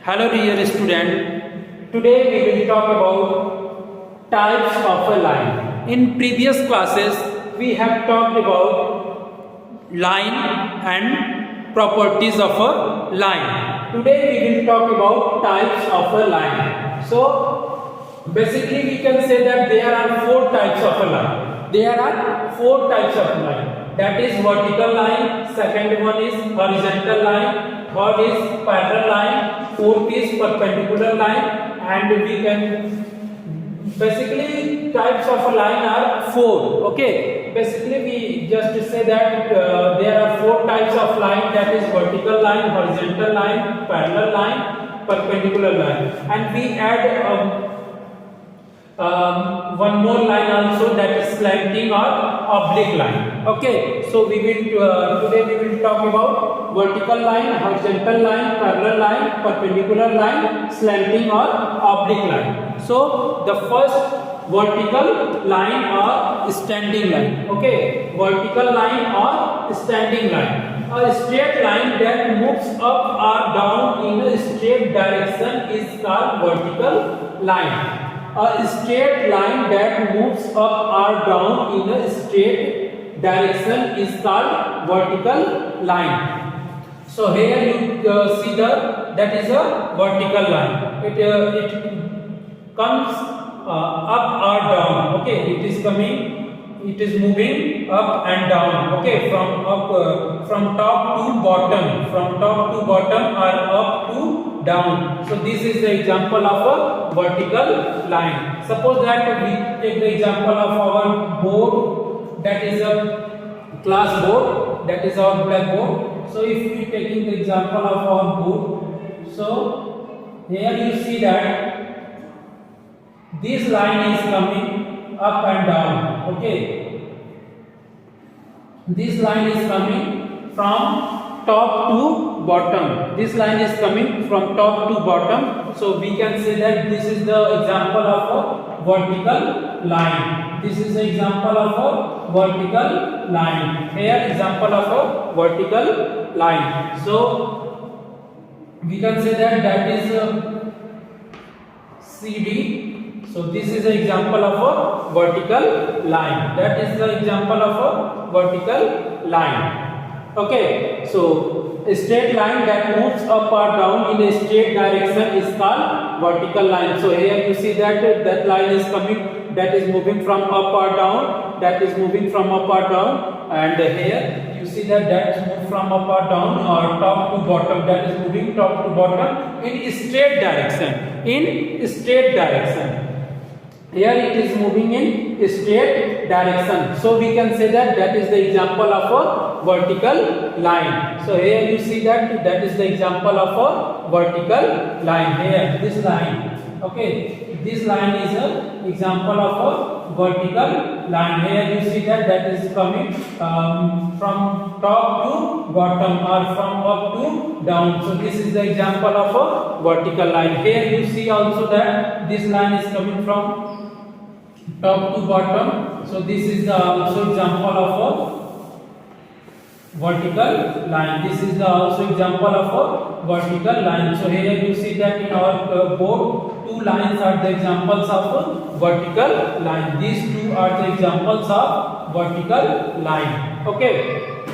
Hello dear student, today we will talk about types of a line. In previous classes we have talked about line and properties of a line. Today we will talk about types of a line. So basically we can say that there are four types of a line. There are four types of line. That is vertical line, second one is horizontal line, third is parallel line, fourth is perpendicular line, and we can basically types of a line are four. Okay, basically we just say that there are four types of line, that is vertical line, horizontal line, parallel line, perpendicular line, and we add one more line also, that is slanting or oblique line. Okay, so we will today we will talk about vertical line, horizontal line, parallel line, perpendicular line, slanting or oblique line. So the first, vertical line or standing line. Okay, vertical line or standing line. A straight line that moves up or down in a straight direction is called vertical line. A straight line that moves up or down in a straight direction is called vertical line. So here you see that is a vertical line. It comes up or down. Okay, it is moving up and down. Okay, from top to bottom or up to down. So this is the example of a vertical line. Suppose that we take the example of our board, that is a class board, that is our blackboard. So if we taking the example of our board, so here you see that this line is coming up and down. Okay, this line is coming from top to bottom. This line is coming from top to bottom. So we can say that this is the example of a vertical line. This is the example of a vertical line. Here example of a vertical line. So we can say that is CD. So this is an example of a vertical line. That is the example of a vertical line. Okay, so a straight line that moves up or down in a straight direction is called vertical line. So here you see that line is coming, that is moving from up or down, that is moving from up or down, and here you see that moves from up or down or top to bottom, that is moving top to bottom in straight direction. In straight direction. Here it is moving in straight direction. So we can say that is the example of a vertical line. So here you see that is the example of a vertical line. Here this line. Okay, this line is an example of a vertical line. Here you see that is coming from top to bottom or from up to down. So this is the example of a vertical line. Here you see also that this line is coming from top to bottom. So this is the also example of a vertical line. This is the also example of a vertical line. So here you see that in our board, two lines are the examples of a vertical line. These two are the examples of vertical line. Okay.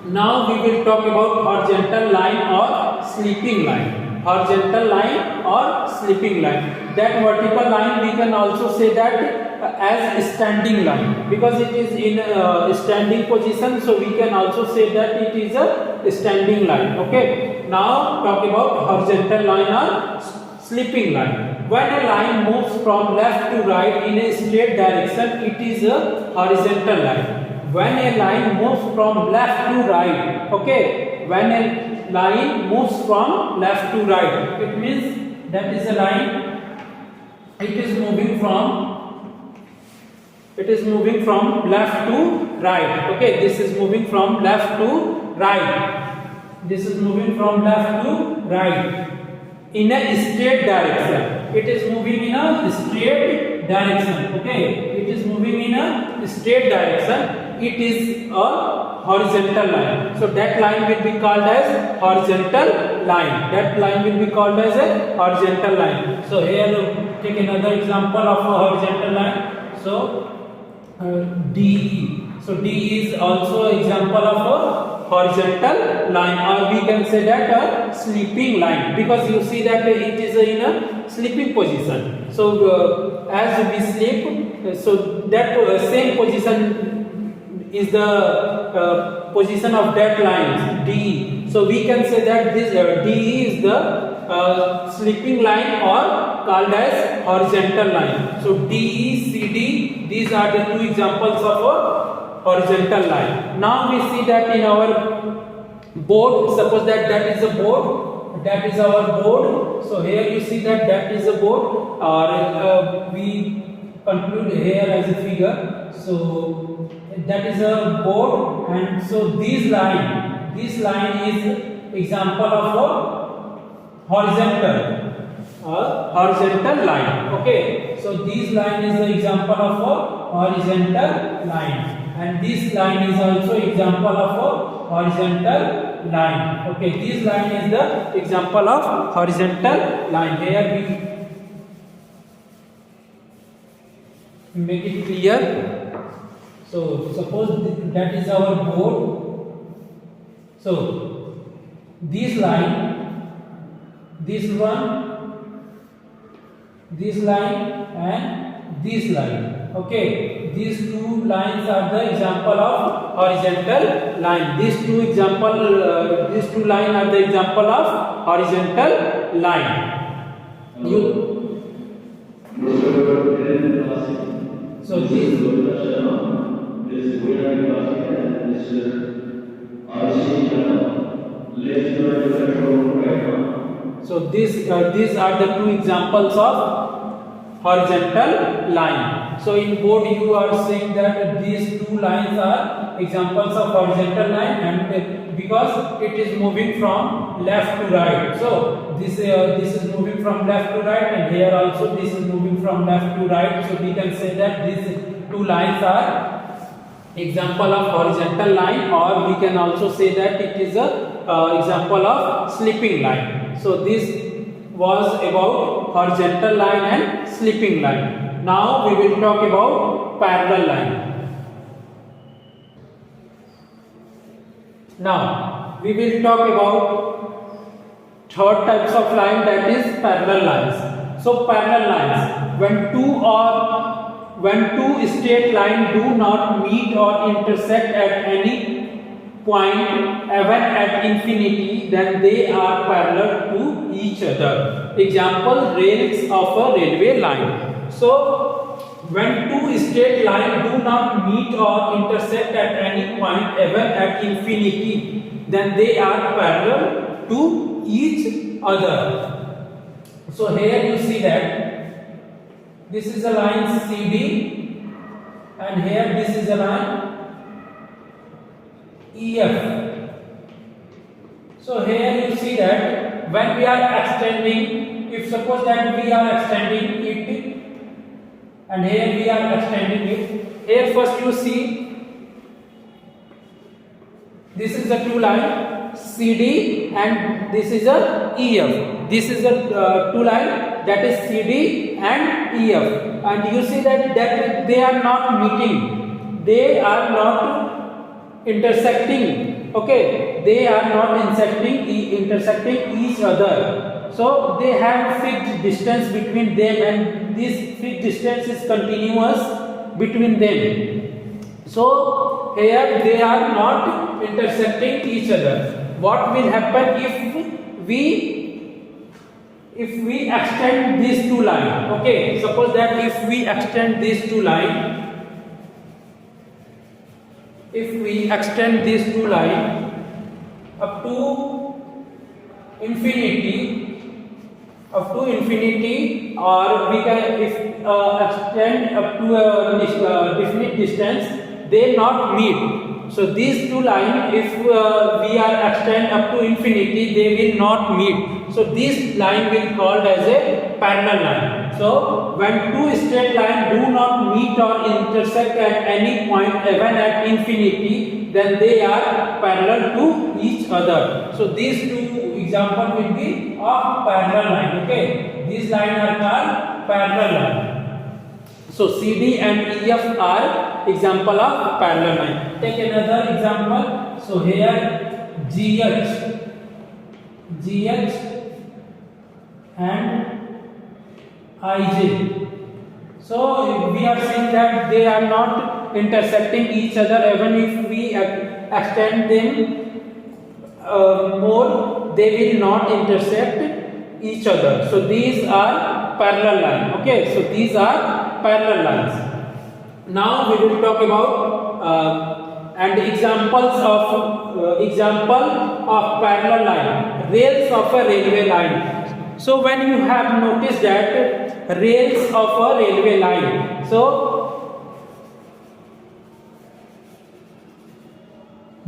Now we will talk about horizontal line or sleeping line. Horizontal line or sleeping line. That vertical line we can also say that as standing line, because it is in a standing position, so we can also say that it is a standing line. Okay, now talk about horizontal line or sleeping line. When a line moves from left to right in a straight direction, it is a horizontal line. When a line moves from left to right, okay, when a line moves from left to right, it means that is a line, it is moving from left to right. Okay, this is moving from left to right. This is moving from left to right in a straight direction. It is moving in a straight direction. Okay, it is moving in a straight direction. It is a horizontal line. So that line will be called as horizontal line. That line will be called as a horizontal line. So here take another example of a horizontal line. So DE. So DE is also example of a horizontal line, or we can say that a sleeping line, because you see that it is in a sleeping position. So as we sleep, so that same position is the position of that line DE. So we can say that this DE is the sleeping line, or called as horizontal line. So DE, CD, these are the two examples of a horizontal line. Now we see that in our board, suppose that is a board, that is our board. So here you see that is a board, or we conclude here as a figure. So that is a board, and so this line is example of a horizontal line. Okay, so this line is the example of a horizontal line, and this line is also example of a horizontal line. Okay, this line is the example of horizontal line. Here we make it clear. So suppose that is our board. So this line, this one, this line, and this line. Okay, these two lines are the example of horizontal line. These two lines are the example of horizontal line. So these are the two examples of horizontal line. So in board you are saying that these two lines are examples of horizontal line, and because it is moving from left to right. So this is moving from left to right, and here also this is moving from left to right. So we can say that these two lines are example of horizontal line, or we can also say that it is a example of sleeping line. So this was about horizontal line and sleeping line. Now we will talk about parallel line. Now we will talk about third types of line, that is parallel lines. So parallel lines, when two straight lines do not meet or intersect at any point even at infinity, then they are parallel to each other. Example, rails of a railway line. So when two straight lines do not meet or intersect at any point even at infinity, then they are parallel to each other. So here you see that this is a line CD, and here this is a line EF. So here you see that when we are extending, if suppose that we are extending it, and here we are extending it, here first you see this is the two line CD, and this is a EF. This is the two line, that is CD and EF, and you see that they are not meeting, they are not intersecting. Okay, they are not intersecting each other. So they have fixed distance between them, and this fixed distance is continuous between them. So here they are not intersecting each other. What will happen if we extend these two lines? Okay, suppose that if we extend these two lines, up to infinity, or we can extend up to a definite distance, they not meet. So these two lines, if we are extend up to infinity, they will not meet. So this line will called as a parallel line. So when two straight lines do not meet or intersect at any point even at infinity, then they are parallel to each other. So these two example will be of parallel line. Okay, these lines are called parallel line. So CD and EF are example of parallel line. Take another example. So here GH and IJ. So we are seeing that they are not intersecting each other. Even if we extend them more, they will not intersect each other. So these are parallel lines. Okay, so these are parallel lines. Now we will talk about and examples of example of parallel line. Rails of a railway line. So when you have noticed that rails of a railway line, so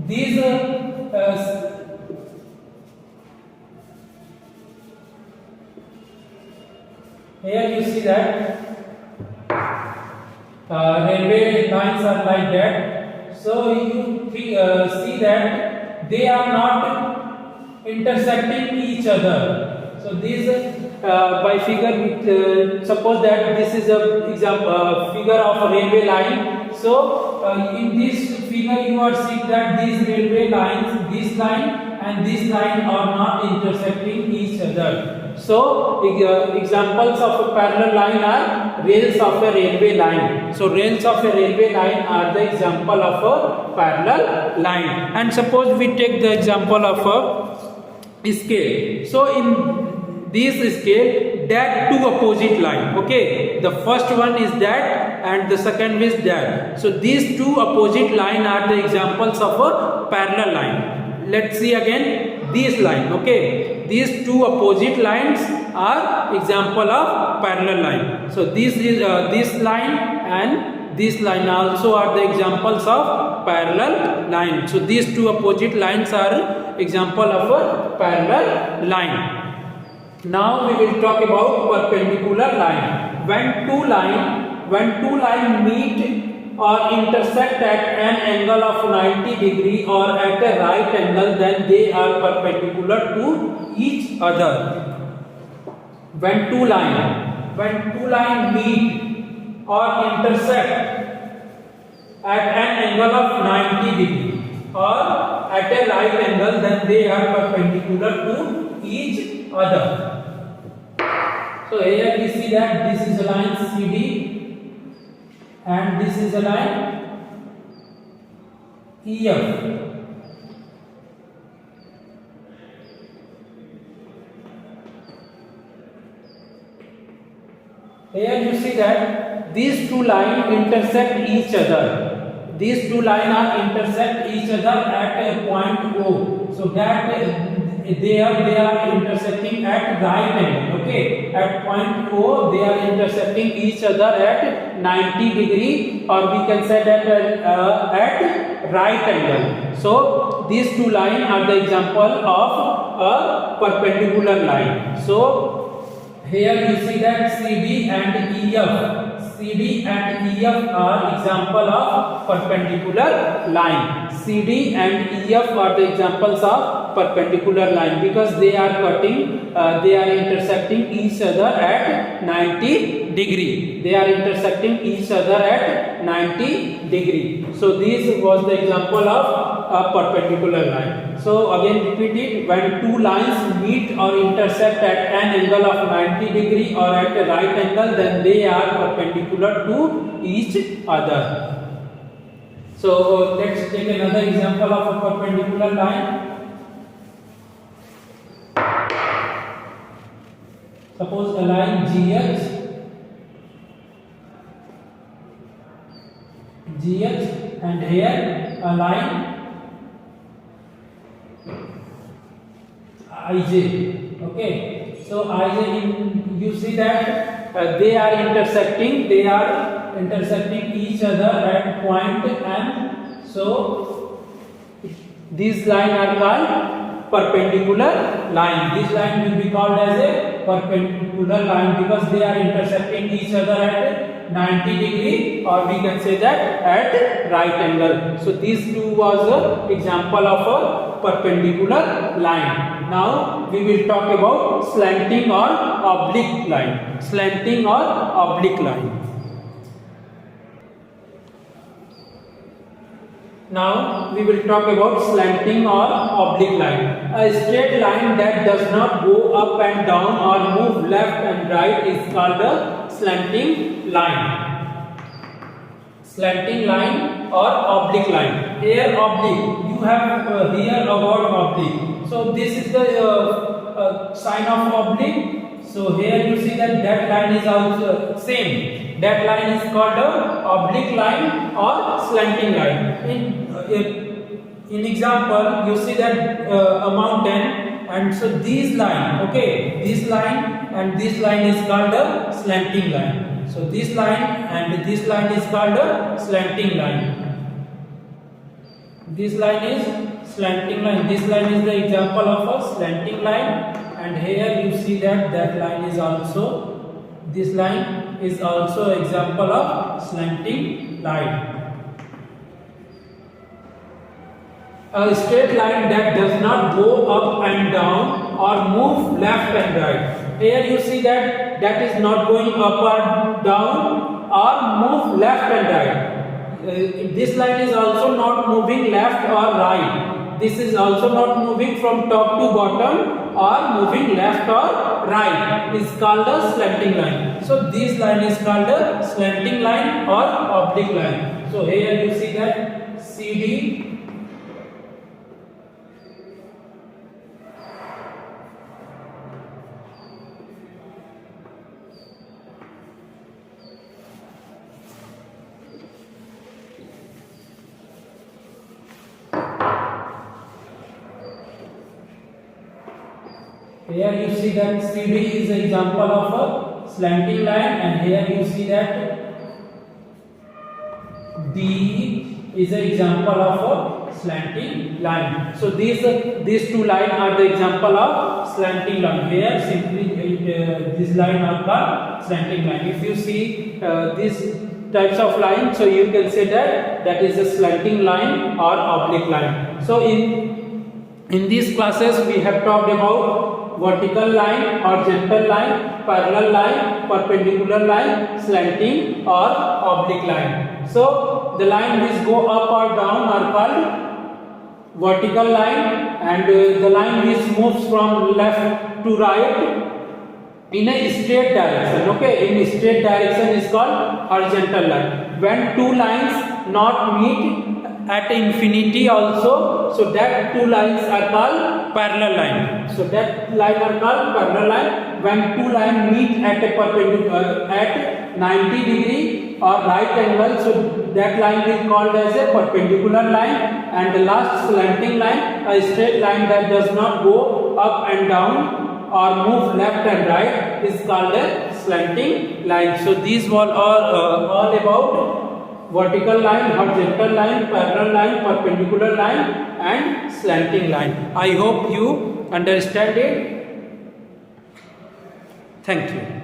these here you see that railway lines are like that. So you see that they are not intersecting each other. So these by figure we suppose that this is a example figure of a railway line. So in this figure you are seeing that these railway lines, this line and this line are not intersecting each other. So examples of a parallel line are rails of a railway line. So rails of a railway line are the example of a parallel line. And suppose we take the example of a scale. So in this scale, that two opposite line. Okay, the first one is that and the second is that. So these two opposite line are the examples of a parallel line. Let's see again this line. Okay, these two opposite lines are example of parallel line. So this is this line and this line also are the examples of parallel line. So these two opposite lines are example of a parallel line. Now we will talk about perpendicular line. When two line meet or intersect at an angle of 90 degree or at a right angle, then they are perpendicular to each other. When two line meet or intersect at an angle of 90 degree or at a right angle, then they are perpendicular to each other. So here we see that this is a line CD and this is a line EF. Here you see that these two lines intersect each other. These two lines are intersect each other at a point O. So that they are intersecting at right angle. Okay, at point O they are intersecting each other at 90 degree, or we can say that at right angle. So these two lines are the example of a perpendicular line. So here you see that CD and EF are example of perpendicular line. CD and EF are the examples of perpendicular line because they are they are intersecting each other at 90 degree. They are intersecting each other at 90 degree. So this was the example of a perpendicular line. So again repeat it. When two lines meet or intersect at an angle of 90 degree or at a right angle, then they are perpendicular to each other. So let's take another example of a perpendicular line. Suppose a line GH and here a line IJ. Okay, so IJ, you see that they are intersecting each other at point M. So these lines are called perpendicular line. This line will be called as a perpendicular line because they are intersecting each other at 90 degree, or we can say that at right angle. So these two was an example of a perpendicular line. Now we will talk about slanting or oblique line. Slanting or oblique line. Now we will talk about slanting or oblique line. A straight line that does not go up and down or move left and right is called a slanting line. Slanting line or oblique line. Here oblique. You have here a word oblique. So this is the sign of oblique. So here you see that line is also same. That line is called a oblique line or slanting line. In example, you see that a mountain, and so this line, okay, this line and this line is called a slanting line. So this line and this line is called a slanting line. This line is slanting line. This line is the example of a slanting line, and here you see that line is also, this line is also example of slanting line. A straight line that does not go up and down or move left and right. Here you see that is not going up or down or move left and right. This line is also not moving left or right. This is also not moving from top to bottom or moving left or right. It's called a slanting line. So this line is called a slanting line or oblique line. So here you see that CD. Here you see that CD is an example of a slanting line, and here you see that D is an example of a slanting line. So these two lines are the example of slanting line. Here simply this line are called slanting line. If you see these types of line, so you can say that is a slanting line or oblique line. So in these classes we have talked about vertical line, horizontal line, parallel line, perpendicular line, slanting or oblique line. So the line which go up or down are called vertical line, and the line which moves from left to right in a straight direction, okay, in a straight direction is called horizontal line. When two lines not meet at infinity also, so that two lines are called parallel line. So that line are called parallel line. When two lines meet at a perpendicular at 90 degree or right angle, so that line is called as a perpendicular line. And the last slanting line, a straight line that does not go up and down or move left and right, is called a slanting line. So these all are all about vertical line, horizontal line, parallel line, perpendicular line and slanting line. I hope you understand it. Thank you.